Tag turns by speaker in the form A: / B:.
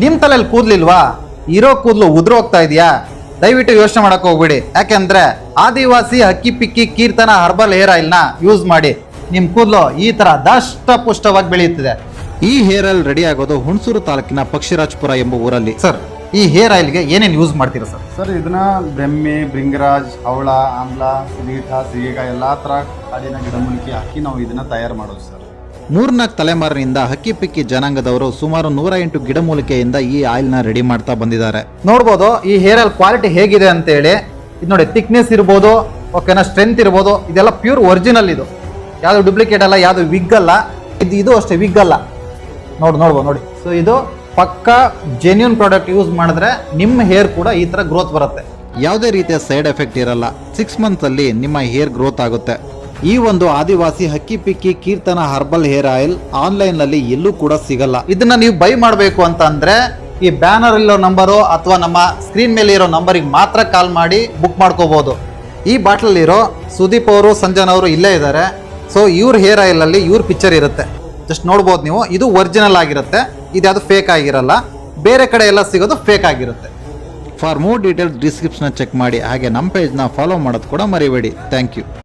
A: ನಿಮ್ಮ ತಲೆಯಲ್ಲಿ ಕೂದಲಿಲ್ವಾ? ಇರೋ ಕೂದಲು ಉದುರೋಗ್ತಾ ಇದೆಯಾ? ದಯವಿಟ್ಟು ಯೋಚನೆ ಮಾಡಕ್ಕೆ ಹೋಗ್ಬೇಡಿ. ಯಾಕೆಂದ್ರೆ ಆದಿವಾಸಿ ಅಕ್ಕಿ ಪಿಕ್ಕಿ ಕೀರ್ತನ ಹರ್ಬಲ್ ಹೇರ್ ಆಯಿಲ್ನ ಯೂಸ್ ಮಾಡಿ ನಿಮ್ಮ ಕೂದಲು ಈ ತರ ದಷ್ಟಪುಷ್ಟವಾಗಿ ಬೆಳೆಯುತ್ತಿದೆ. ಈ ಹೇರ್ ಆಯಿಲ್ ರೆಡಿ ಆಗೋದು ಹುಣಸೂರು ತಾಲೂಕಿನ ಪಕ್ಷಿರಾಜ್ಪುರ ಎಂಬ ಊರಲ್ಲಿ. ಸರ್, ಈ ಹೇರ್ ಆಯಿಲ್ಗೆ ಏನೇನು ಯೂಸ್ ಮಾಡ್ತೀರಾ ಸರ್?
B: ಸರ್, ಇದನ್ನ ಬ್ರಹ್ಮೆ, ಭೃಂಗರಾಜ್, ಹವಳ, ಆಮ್ಲ, ಸೀಗೆಕಾಯಿ ಎಲ್ಲಾ ತರ ಕಾಡಿನ ಗಿಡಮೂಲಿಕೆ ಹಾಕಿ ನಾವು ಇದನ್ನ ತಯಾರು ಮಾಡೋದು ಸರ್.
A: 3-4 ತಲೆಮಾರಿನಿಂದ ಹಕ್ಕಿ ಪಿಕ್ಕಿ ಜನಾಂಗದವರು ಸುಮಾರು 108 ಗಿಡಮೂಲಿಕೆಯಿಂದ ಈ ಆಯಿಲ್ನ ರೆಡಿ ಮಾಡ್ತಾ ಬಂದಿದ್ದಾರೆ. ನೋಡ್ಬೋದು ಈ ಹೇರ್ ಆಯಿಲ್ ಕ್ವಾಲಿಟಿ ಹೇಗಿದೆ ಅಂತ ಹೇಳಿ. ಇದು ನೋಡಿ, ಥಿಕ್ನೆಸ್ ಇರ್ಬೋದು, ಓಕೆನಾ, ಸ್ಟ್ರೆಂತ್ ಇರ್ಬೋದು. ಇದೆಲ್ಲ ಪ್ಯೂರ್ ಒರಿಜಿನಲ್. ಇದು ಯಾವುದು ಡೂಪ್ಲಿಕೇಟ್ ಅಲ್ಲ, ಯಾವುದು ವಿಗ್ ಅಲ್ಲ. ಇದು ಅಷ್ಟೇ ವಿಗ್ ಅಲ್ಲ. ನೋಡ್ಬೋದು ನೋಡಿ. ಸೊ ಇದು ಪಕ್ಕಾ ಜೆನ್ಯೂನ್ ಪ್ರಾಡಕ್ಟ್ ಯೂಸ್ ಮಾಡಿದ್ರೆ ನಿಮ್ಮ ಹೇರ್ ಕೂಡ ಈ ತರ ಗ್ರೋತ್ ಬರುತ್ತೆ. ಯಾವುದೇ ರೀತಿಯ ಸೈಡ್ ಎಫೆಕ್ಟ್ ಇರಲ್ಲ. 6 ಮಂತ್ಸ್ ಅಲ್ಲಿ ನಿಮ್ಮ ಹೇರ್ ಗ್ರೋತ್ ಆಗುತ್ತೆ. ಈ ಒಂದು ಆದಿವಾಸಿ ಹಕ್ಕಿ ಪಿಕ್ಕಿ ಕೀರ್ತನ ಹರ್ಬಲ್ ಹೇರ್ ಆಯಿಲ್ ಆನ್ಲೈನ್ ನಲ್ಲಿ ಎಲ್ಲೂ ಕೂಡ ಸಿಗಲ್ಲ. ಇದನ್ನ ನೀವು ಬೈ ಮಾಡಬೇಕು ಅಂತ ಅಂದ್ರೆ ಈ ಬ್ಯಾನರ್ ಇರೋ ನಂಬರು ಅಥವಾ ನಮ್ಮ ಸ್ಕ್ರೀನ್ ಮೇಲೆ ಇರೋ ನಂಬರಿಗೆ ಮಾತ್ರ ಕಾಲ್ ಮಾಡಿ ಬುಕ್ ಮಾಡ್ಕೋಬಹುದು. ಈ ಬಾಟ್ಲಲ್ಲಿ ಇರೋ ಸುದೀಪ್ ಅವರು, ಸಂಜನ್ ಅವರು ಇಲ್ಲೇ ಇದ್ದಾರೆ. ಸೊ ಇವ್ರ ಹೇರ್ ಆಯಿಲ್ ಅಲ್ಲಿ ಇವ್ರ ಪಿಕ್ಚರ್ ಇರುತ್ತೆ. ಜಸ್ಟ್ ನೋಡ್ಬೋದು ನೀವು. ಇದು ಒರಿಜಿನಲ್ ಆಗಿರುತ್ತೆ. ಇದ್ಯಾವುದು ಫೇಕ್ ಆಗಿರಲ್ಲ. ಬೇರೆ ಕಡೆ ಎಲ್ಲ ಸಿಗೋದು ಫೇಕ್ ಆಗಿರುತ್ತೆ. For more details description check ಮಾಡಿ. ಹಾಗೆ ನಮ್ಮ ಪೇಜ್ನ ಫಾಲೋ ಮಾಡೋದು ಕೂಡ ಮರಿಬೇಡಿ. Thank you.